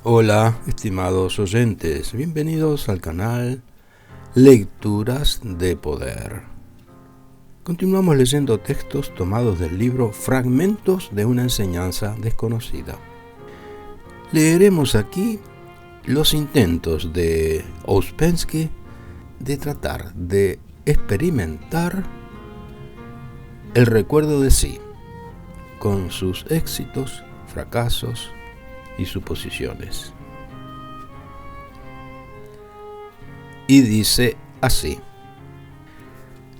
Hola, estimados oyentes, bienvenidos al canal Lecturas de Poder. Continuamos leyendo textos tomados del libro Fragmentos de una enseñanza desconocida. Leeremos aquí los intentos de Ouspensky de tratar de experimentar el recuerdo de sí, con sus éxitos, fracasos y suposiciones. Y dice así: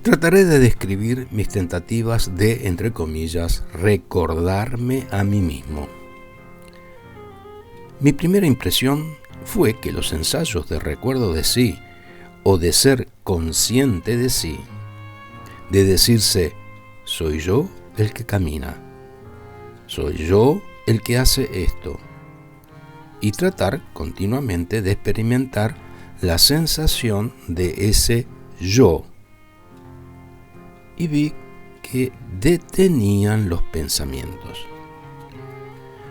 trataré de describir mis tentativas de, entre comillas, recordarme a mí mismo. Mi primera impresión fue que los ensayos de recuerdo de sí, o de ser consciente de sí, de decirse, soy yo el que camina, soy yo el que hace esto, y tratar continuamente de experimentar la sensación de ese yo. Y vi que detenían los pensamientos.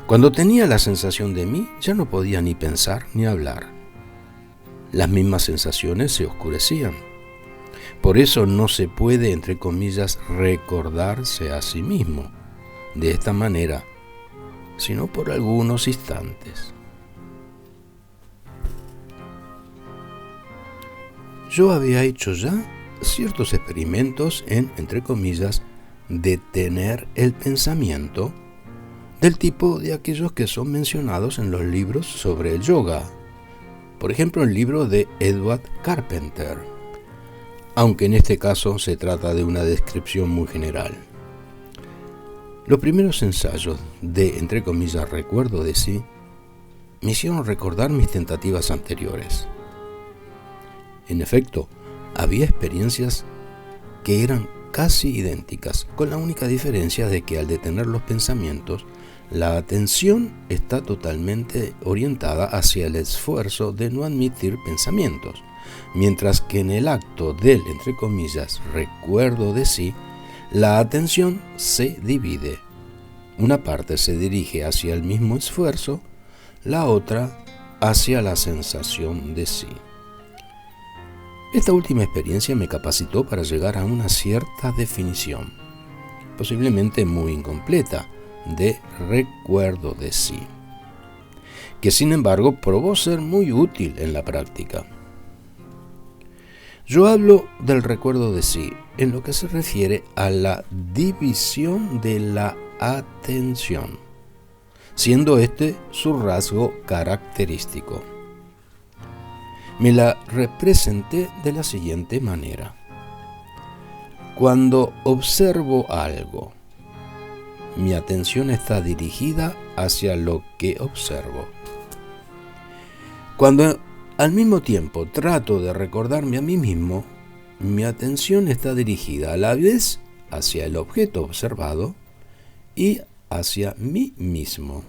Cuando tenía la sensación de mí, ya no podía ni pensar ni hablar. Las mismas sensaciones se oscurecían. Por eso no se puede, entre comillas, recordarse a sí mismo de esta manera, sino por algunos instantes. Yo había hecho ya ciertos experimentos en, entre comillas, detener el pensamiento, del tipo de aquellos que son mencionados en los libros sobre el yoga. Por ejemplo, el libro de Edward Carpenter, aunque en este caso se trata de una descripción muy general. Los primeros ensayos de, entre comillas, recuerdo de sí, me hicieron recordar mis tentativas anteriores. En efecto, había experiencias que eran casi idénticas, con la única diferencia de que al detener los pensamientos, la atención está totalmente orientada hacia el esfuerzo de no admitir pensamientos, mientras que en el acto del, entre comillas, recuerdo de sí, la atención se divide. Una parte se dirige hacia el mismo esfuerzo, la otra hacia la sensación de sí. Esta última experiencia me capacitó para llegar a una cierta definición, posiblemente muy incompleta, de recuerdo de sí, que sin embargo probó ser muy útil en la práctica. Yo hablo del recuerdo de sí en lo que se refiere a la división de la atención, siendo este su rasgo característico. Me la representé de la siguiente manera. Cuando observo algo, mi atención está dirigida hacia lo que observo. Cuando al mismo tiempo trato de recordarme a mí mismo, mi atención está dirigida a la vez hacia el objeto observado y hacia mí mismo.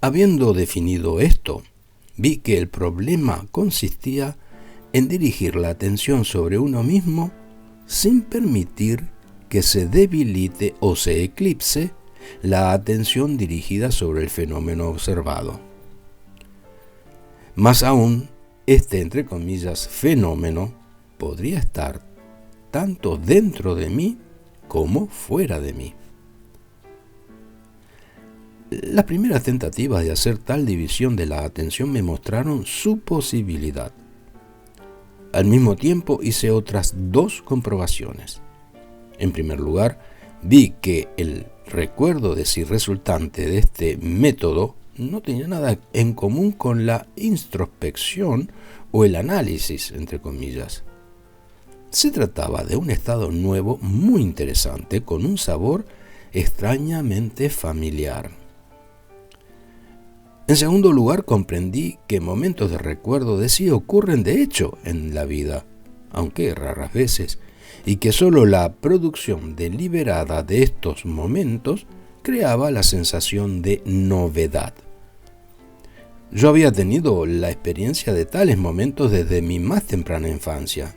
Habiendo definido esto, vi que el problema consistía en dirigir la atención sobre uno mismo sin permitir que se debilite o se eclipse la atención dirigida sobre el fenómeno observado. Más aún, este, entre comillas, fenómeno podría estar tanto dentro de mí como fuera de mí. Las primeras tentativas de hacer tal división de la atención me mostraron su posibilidad. Al mismo tiempo hice otras dos comprobaciones. En primer lugar, vi que el recuerdo de sí resultante de este método no tenía nada en común con la introspección o el análisis, entre comillas. Se trataba de un estado nuevo muy interesante, con un sabor extrañamente familiar. En segundo lugar, comprendí que momentos de recuerdo de sí ocurren de hecho en la vida, aunque raras veces, y que solo la producción deliberada de estos momentos creaba la sensación de novedad. Yo había tenido la experiencia de tales momentos desde mi más temprana infancia.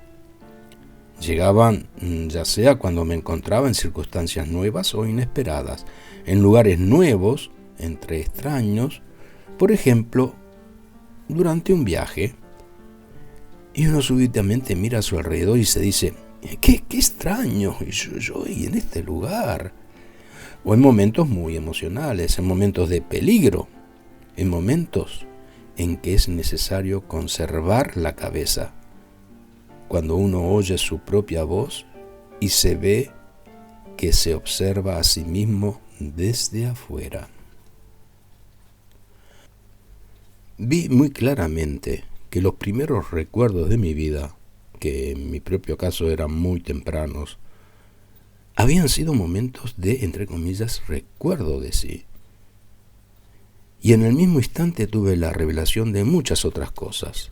Llegaban ya sea cuando me encontraba en circunstancias nuevas o inesperadas, en lugares nuevos entre extraños, por ejemplo, durante un viaje, y uno súbitamente mira a su alrededor y se dice, qué extraño, yo y en este lugar. O en momentos muy emocionales, en momentos de peligro, en momentos en que es necesario conservar la cabeza, cuando uno oye su propia voz y se ve que se observa a sí mismo desde afuera. Vi muy claramente que los primeros recuerdos de mi vida, que en mi propio caso eran muy tempranos, habían sido momentos de, entre comillas, recuerdo de sí. Y en el mismo instante tuve la revelación de muchas otras cosas.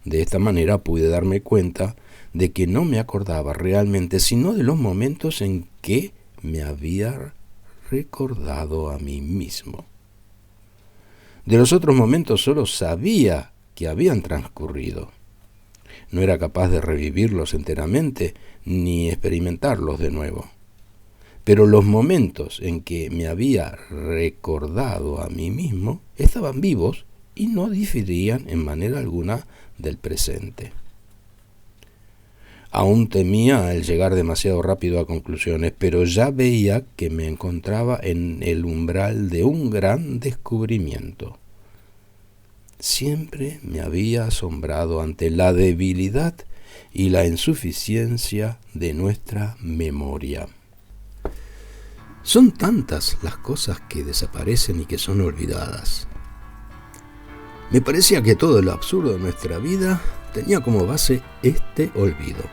De esta manera pude darme cuenta de que no me acordaba realmente, sino de los momentos en que me había recordado a mí mismo. De los otros momentos solo sabía que habían transcurrido. No era capaz de revivirlos enteramente ni experimentarlos de nuevo. Pero los momentos en que me había recordado a mí mismo estaban vivos y no diferían en manera alguna del presente. Aún temía el llegar demasiado rápido a conclusiones, pero ya veía que me encontraba en el umbral de un gran descubrimiento. Siempre me había asombrado ante la debilidad y la insuficiencia de nuestra memoria. Son tantas las cosas que desaparecen y que son olvidadas. Me parecía que todo lo absurdo de nuestra vida tenía como base este olvido.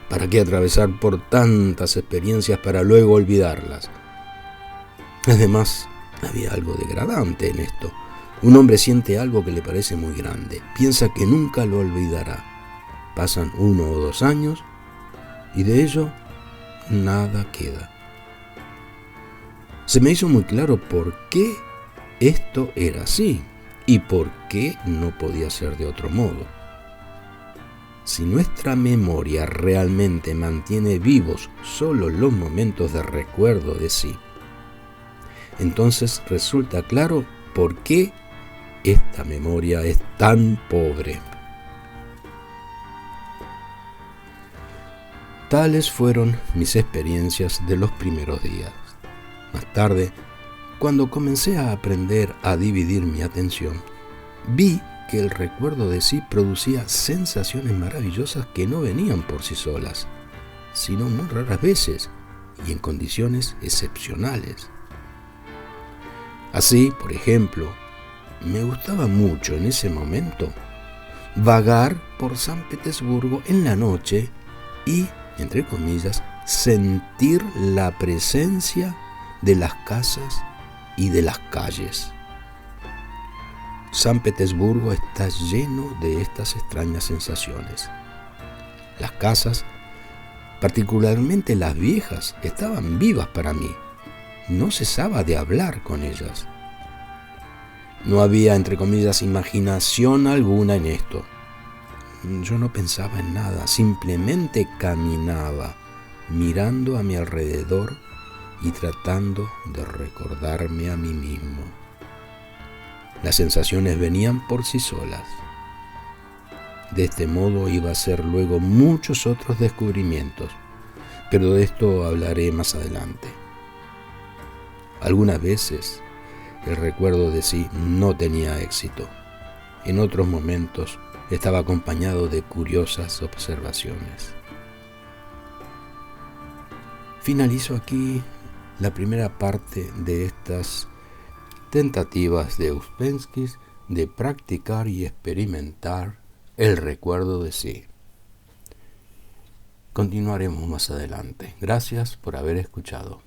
¿Para qué atravesar por tantas experiencias para luego olvidarlas? Además, había algo degradante en esto. Un hombre siente algo que le parece muy grande, piensa que nunca lo olvidará. Pasan 1 o 2 años y de ello nada queda. Se me hizo muy claro por qué esto era así y por qué no podía ser de otro modo. Si nuestra memoria realmente mantiene vivos solo los momentos de recuerdo de sí, entonces resulta claro por qué esta memoria es tan pobre. Tales fueron mis experiencias de los primeros días. Más tarde, cuando comencé a aprender a dividir mi atención, vi que el recuerdo de sí producía sensaciones maravillosas que no venían por sí solas, sino muy raras veces y en condiciones excepcionales. Así, por ejemplo, me gustaba mucho en ese momento vagar por San Petersburgo en la noche y, entre comillas, sentir la presencia de las casas y de las calles. San Petersburgo está lleno de estas extrañas sensaciones. Las casas, particularmente las viejas, estaban vivas para mí. No cesaba de hablar con ellas. No había, entre comillas, imaginación alguna en esto. Yo no pensaba en nada, simplemente caminaba, mirando a mi alrededor y tratando de recordarme a mí mismo. Las sensaciones venían por sí solas. De este modo iba a hacer luego muchos otros descubrimientos, pero de esto hablaré más adelante. Algunas veces el recuerdo de sí no tenía éxito. En otros momentos estaba acompañado de curiosas observaciones. Finalizo aquí la primera parte de estas tentativas de Ouspensky de practicar y experimentar el recuerdo de sí. Continuaremos más adelante. Gracias por haber escuchado.